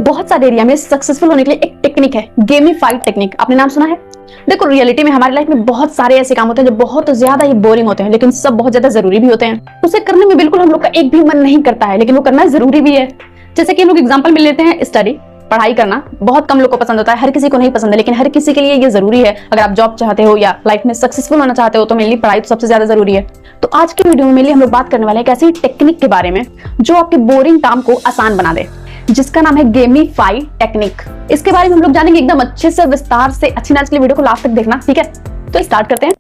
बहुत सारे एरिया में सक्सेसफुल होने के लिए एक टेक्निक है, गेमिफाइड टेक्निक। आपने नाम सुना है? देखो, रियलिटी में हमारी लाइफ में बहुत सारे ऐसे काम होते हैं जो बहुत ज्यादा ही बोरिंग होते हैं, लेकिन सब बहुत ज्यादा जरूरी भी होते हैं। उसे करने में बिल्कुल हम लोग का एक भी मन नहीं करता है, लेकिन वो करना जरूरी भी है। जैसे कि हम लोग एग्जाम्पल में लेते हैं स्टडी, पढ़ाई करना बहुत कम लोग को पसंद होता है, हर किसी को नहीं पसंद है, लेकिन हर किसी के लिए ये जरूरी है। अगर आप जॉब चाहते हो या लाइफ में सक्सेसफुल होना चाहते हो तो मेनली पढ़ाई तो सबसे ज्यादा जरूरी है। तो आज की वीडियो में मेनली हम लोग बात करने वाले हैं एक ऐसी टेक्निक के बारे में जो आपके बोरिंग काम को आसान बना दे, जिसका नाम है गेमिफाई टेक्निक। इसके बारे में हम लोग जानेंगे एकदम अच्छे से, विस्तार से। अच्छी नॉलेज के लिए वीडियो को लास्ट तक देखना, ठीक है? तो स्टार्ट करते हैं।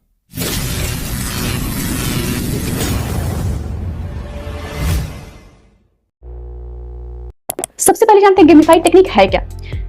सबसे पहले जानते हैं गेमिफाई टेक्निक है क्या।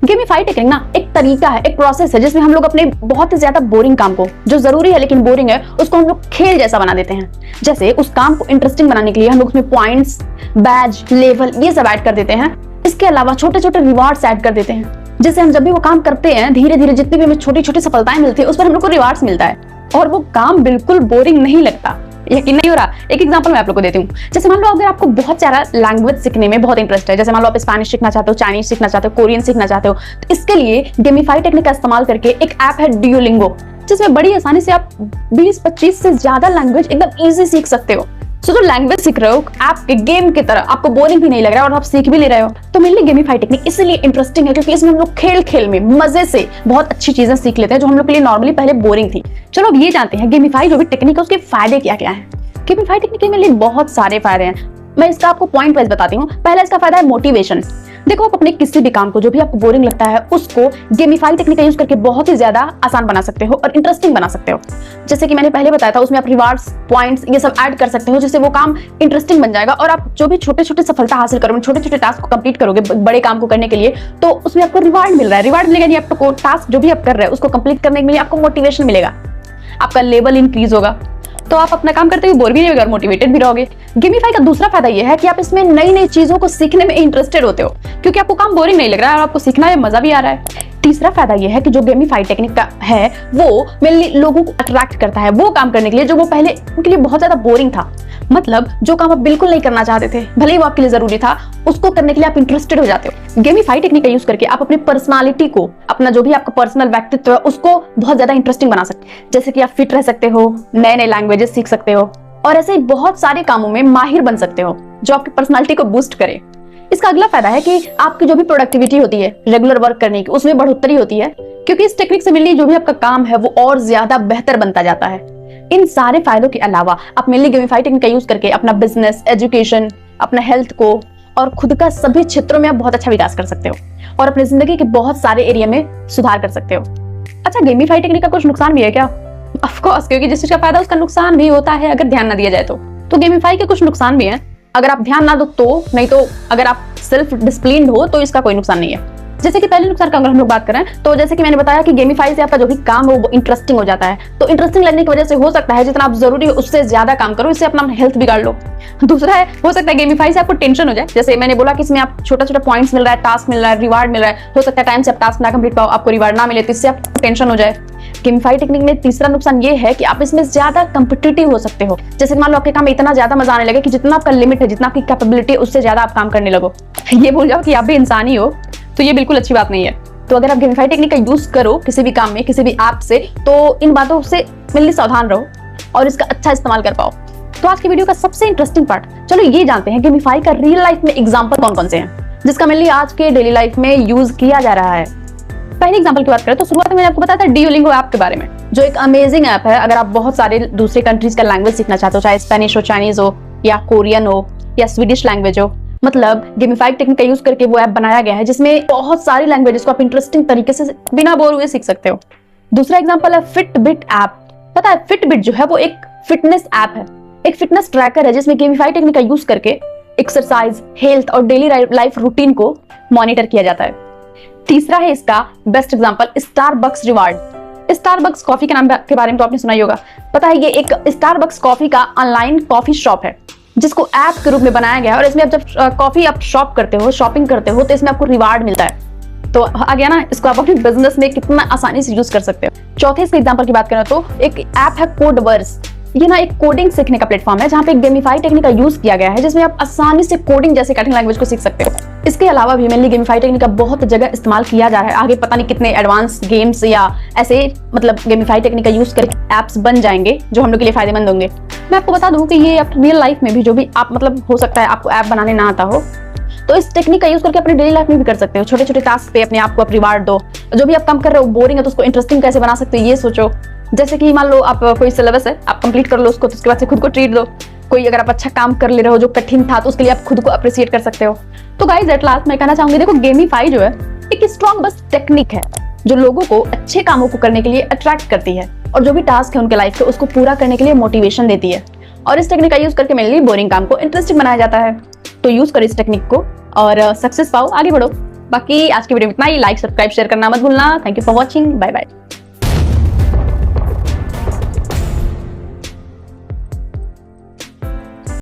गेमिफाई टेक्निक ना एक तरीका है, एक प्रोसेस है जिसमें हम लोग अपने बहुत ज्यादा बोरिंग काम को, जो जरूरी है लेकिन बोरिंग है, उसको हम लोग खेल जैसा बना देते हैं। जैसे उस काम को इंटरेस्टिंग बनाने के लिए हम लोग उसमें पॉइंट्स, बैज, लेवल ये सब ऐड कर देते हैं। इसके अलावा छोटे छोटे रिवार्ड्स ऐड कर देते हैं, जिससे हम जब भी वो काम करते हैं धीरे धीरे जितनी भी हमें छोटी छोटी सफलताएं मिलती है उस पर हम लोग को रिवार्ड्स मिलता है और वो काम बिल्कुल बोरिंग नहीं लगता। यकीन नहीं हो रहा? एक एग्जांपल मैं आप लोग को देती हूँ। जैसे मान लो अगर आपको बहुत सारा लैंग्वेज सीखने में बहुत इंटरेस्ट है, जैसे मान लो आप स्पेनिश सीखना चाहते हो, चाइनीज सीखना चाहते हो, कोरियन सीखना चाहते हो, तो इसके लिए गेमिफाई टेक्निक का इस्तेमाल करके एक ऐप है डुओलिंगो, जिसमें बड़ी आसानी से आप 20-25 से ज्यादा लैंग्वेज एकदम इजी सीख सकते हो। तो जो लैंग्वेज सीख रहे हो ऐप के गेम की तरह, आपको बोरिंग भी नहीं लग रहा है और आप सीख भी ले रहे हो। तो मेनली गेमिफाई टेक्निक इसलिए इंटरेस्टिंग है क्योंकि इसमें हम लोग खेल खेल में मजे से बहुत अच्छी चीजें सीख लेते हैं जो हम लोग के लिए नॉर्मली पहले बोरिंग थी। चलो अब ये जानते हैं गेमिफाई जो भी टेक्निक है उसके फायदे क्या क्या है। गेमिफाई टेक्निक के मेरे लिए बहुत सारे फायदे हैं, मैं इसका आपको पॉइंट वाइज बताती हूँ। पहला इसका फायदा है मोटिवेशन। देखो, आप अपने किसी भी काम को जो भी आपको बोरिंग लगता है उसको गेमिफाई टेक्निक का यूज करके बहुत ही ज्यादा आसान बना सकते हो और इंटरेस्टिंग बना सकते हो। जैसे कि मैंने पहले बताया था, उसमें आप रिवार्ड्स, पॉइंट्स ये सब ऐड कर सकते हो, जिससे वो काम इंटरेस्टिंग बन जाएगा और आप जो भी छोटे छोटे सफलता हासिल करोगे, छोटे छोटे टास्क को कंप्लीट करोगे बड़े काम को करने के लिए, तो उसमें आपको रिवार्ड मिल रहा है। रिवार्ड मिलेगा नहीं, आपको टास्क जो भी आप कर रहे हो उसको कंप्लीट करने के लिए आपको मोटिवेशन मिलेगा, आपका लेवल इंक्रीज होगा, तो आप अपना काम करते हुए बोर भी नहीं होगे और मोटिवेटेड भी रहोगे। गेमिफाई का दूसरा फायदा यह है कि आप इसमें नई नई चीजों को सीखने में इंटरेस्टेड होते हो क्योंकि आपको काम बोरिंग नहीं लग रहा है और आपको सीखना में मजा भी आ रहा है। तीसरा फायदा यह है कि जो गेमिफाई टेक्निक का है वो मेनली लोगों को अट्रैक्ट करता है वो काम करने के लिए जो वो पहले उनके लिए बहुत ज्यादा बोरिंग था। मतलब जो काम आप बिल्कुल नहीं करना चाहते थे, भले ही वो आपके लिए जरूरी था, उसको करने के लिए आप इंटरेस्टेड हो जाते हो। गेमिफाई टेक्निक का यूज करके आप अपनी पर्सनालिटी को, अपना जो भी आपका पर्सनल व्यक्तित्व है उसको बहुत ज्यादा इंटरेस्टिंग बना सकते हैं। जैसे कि आप फिट रह सकते हो, नए नए लैंग्वेजेस सीख सकते हो और ऐसे ही बहुत सारे कामों में माहिर बन सकते हो जो आपकी पर्सनालिटी को बूस्ट करे। इसका अगला फायदा है कि आपकी जो भी प्रोडक्टिविटी होती है रेगुलर वर्क करने की, उसमें बढ़ोतरी होती है क्योंकि इस टेक्निक से मिलने जो भी आपका काम है वो और ज्यादा बेहतर बनता जाता है। इन सारे फायदों के अलावा आप मेनली गेमिफाई टेक्निक का यूज करके अपना बिजनेस, एजुकेशन, अपना हेल्थ को और खुद का सभी क्षेत्रों में आप बहुत अच्छा विकास कर सकते हो और अपनी जिंदगी के बहुत सारे एरिया में सुधार कर सकते हो। अच्छा, गेमिफाई टेक्निक का कुछ नुकसान भी है क्या? ऑफ कोर्स, क्योंकि जिस चीज का फायदा उसका नुकसान भी होता है अगर ध्यान ना दिया जाए तो गेमिफाई के कुछ नुकसान भी हैं अगर आप ध्यान ना दो तो, नहीं तो अगर आप सेल्फ डिसिप्लिन्ड हो तो इसका कोई नुकसान नहीं है। जैसे कि पहले नुकसान का अगर हम लोग बात करें तो जैसे कि मैंने बताया कि गेमिफाई से आपका जो भी काम है वो इंटरेस्टिंग हो जाता है, तो इंटरेस्टिंग लगने की वजह से हो सकता है जितना आप जरूरी हो उससे ज्यादा काम करो, इससे अपना हेल्थ बिगाड़ लो। दूसरा है, हो सकता है गेमिफाई से आपको टेंशन हो जाए। जैसे मैंने बोला कि इसमें आप छोटा छोटा पॉइंट्स मिल रहा है, टास्क मिल रहा है, रिवार्ड मिल रहा है, हो सकता है टाइम से आप टास्क ना कंप्लीट पाओ, आपको रिवार्ड ना मिले तो इससे आपको टेंशन हो जाए। गेमिफाई टेक्निक में तीसरा नुकसान ये है कि आप इसमें ज्यादा कंपिटिटिव हो सकते हो। जैसे मान लो आपके काम में इतना ज्यादा मजा आने लगे कि जितना आपका लिमिट है, जितना आपकी कैपेबिलिटी है उससे ज्यादा आप काम करने लगो। ये भूल जाओ कि आप भी इंसान ही हो, तो ये बिल्कुल अच्छी बात नहीं है। तो अगर आप गेमिफाई टेक्निक का यूज करो किसी भी काम में, किसी भी ऐप से, तो इन बातों से मेनली सावधान रहो और इसका अच्छा इस्तेमाल कर पाओ। तो आज की वीडियो का सबसे इंटरेस्टिंग पार्ट, चलो ये जानते हैं गेमिफाई का रियल लाइफ में एग्जांपल कौन कौन से हैं जिसका मेनली आज के डेली लाइफ में यूज किया जा रहा है। पहले एग्जांपल की बात करें तो शुरुआत में मैंने आपको बताया था डुओलिंगो ऐप के बारे में, जो एक अमेजिंग ऐप है अगर आप बहुत सारे दूसरे कंट्रीज का लैंग्वेज सीखना चाहते हो, चाहे स्पेनिश हो, चाइनीज हो या कोरियन हो या स्वीडिश लैंग्वेज हो। मतलब गेमिफाई टेक्निक का यूज करके वो ऐप बनाया गया है जिसमें बहुत सारी लैंग्वेजेस को आप इंटरेस्टिंग तरीके से बिना बोर हुए सीख सकते हो। दूसरा एग्जांपल है फिटबिट ऐप। पता है फिटबिट जो है वो एक फिटनेस ऐप है, एक फिटनेस ट्रैकर है जिसमें गेमिफाई टेक्निक का यूज करके एक्सरसाइज, हेल्थ और डेली लाइफ रूटीन को मॉनिटर किया जाता है। तीसरा है इसका best example Starbucks reward. Starbucks coffee के नाम के बारे में तो आपने सुना ही होगा। पता है ये एक स्टारबक्स कॉफी का ऑनलाइन कॉफी शॉप है जिसको ऐप के रूप में बनाया गया है और इसमें आप जब कॉफी आप शॉपिंग करते हो तो इसमें आपको रिवार्ड मिलता है। तो आ गया ना, इसको आप अपने बिजनेस में कितना आसानी से यूज कर सकते हो। चौथे इसके एग्जांपल की बात करें तो एक ऐप है कोडवर्स। ये ना एक कोडिंग सीखने का प्लेटफॉर्म है जहाँ पे गेमिफाई टेक्निक का यूज किया गया है जिसमें आप आसानी से कोडिंग जैसे कठिन लैंग्वेज को सीख सकते हो। इसके अलावा भी मेनली गेमिफाई टेक्निक का बहुत जगह इस्तेमाल किया जा रहा है। आगे पता नहीं कितने एडवांस गेम्स या ऐसे मतलब गेमिफाई टेक्निक का यूज करके एप्स बन जाएंगे जो हम लोग के लिए फायदेमंद होंगे। मैं आपको बता दूं कि ये आप रियल लाइफ में भी जो भी आप मतलब हो सकता है आपको ऐप बनाने ना आता हो, तो इस टेक्निक का यूज करके अपने डेली लाइफ में भी कर सकते हो। छोटे छोटे टास्क पे अपने आप को आप रिवार्ड दो। जो भी आप काम कर रहे हो बोरिंग है तो उसको इंटरेस्टिंग कैसे बना सकते हो ये सोचो। जैसे कि मान लो आप कोई सिलेबस है, आप कंप्लीट कर लो उसको, तो उसके बाद से खुद को ट्रीट दो। कोई अगर आप अच्छा काम कर ले रहे हो जो कठिन था तो उसके लिए आप खुद को अप्रिशिएट कर सकते हो। तो गाइस एट लास्ट मैं कहना चाहूंगी, देखो गेमिफाई जो है एक स्ट्रॉन्ग बस टेक्निक है जो लोगों को अच्छे कामों को करने के लिए अट्रैक्ट करती है और जो भी टास्क है उनके लाइफ के उसको पूरा करने के लिए मोटिवेशन देती है। और इस टेक्निक का यूज करके मेरे लिए बोरिंग काम को इंटरेस्टिंग बनाया जाता है। तो यूज करो इस टेक्निक को और सक्सेस पाओ, आगे बढ़ो। बाकी आज की वीडियो में इतना ही। लाइक, सब्सक्राइब, शेयर करना मत भूलना। Thank you for watching. Bye bye.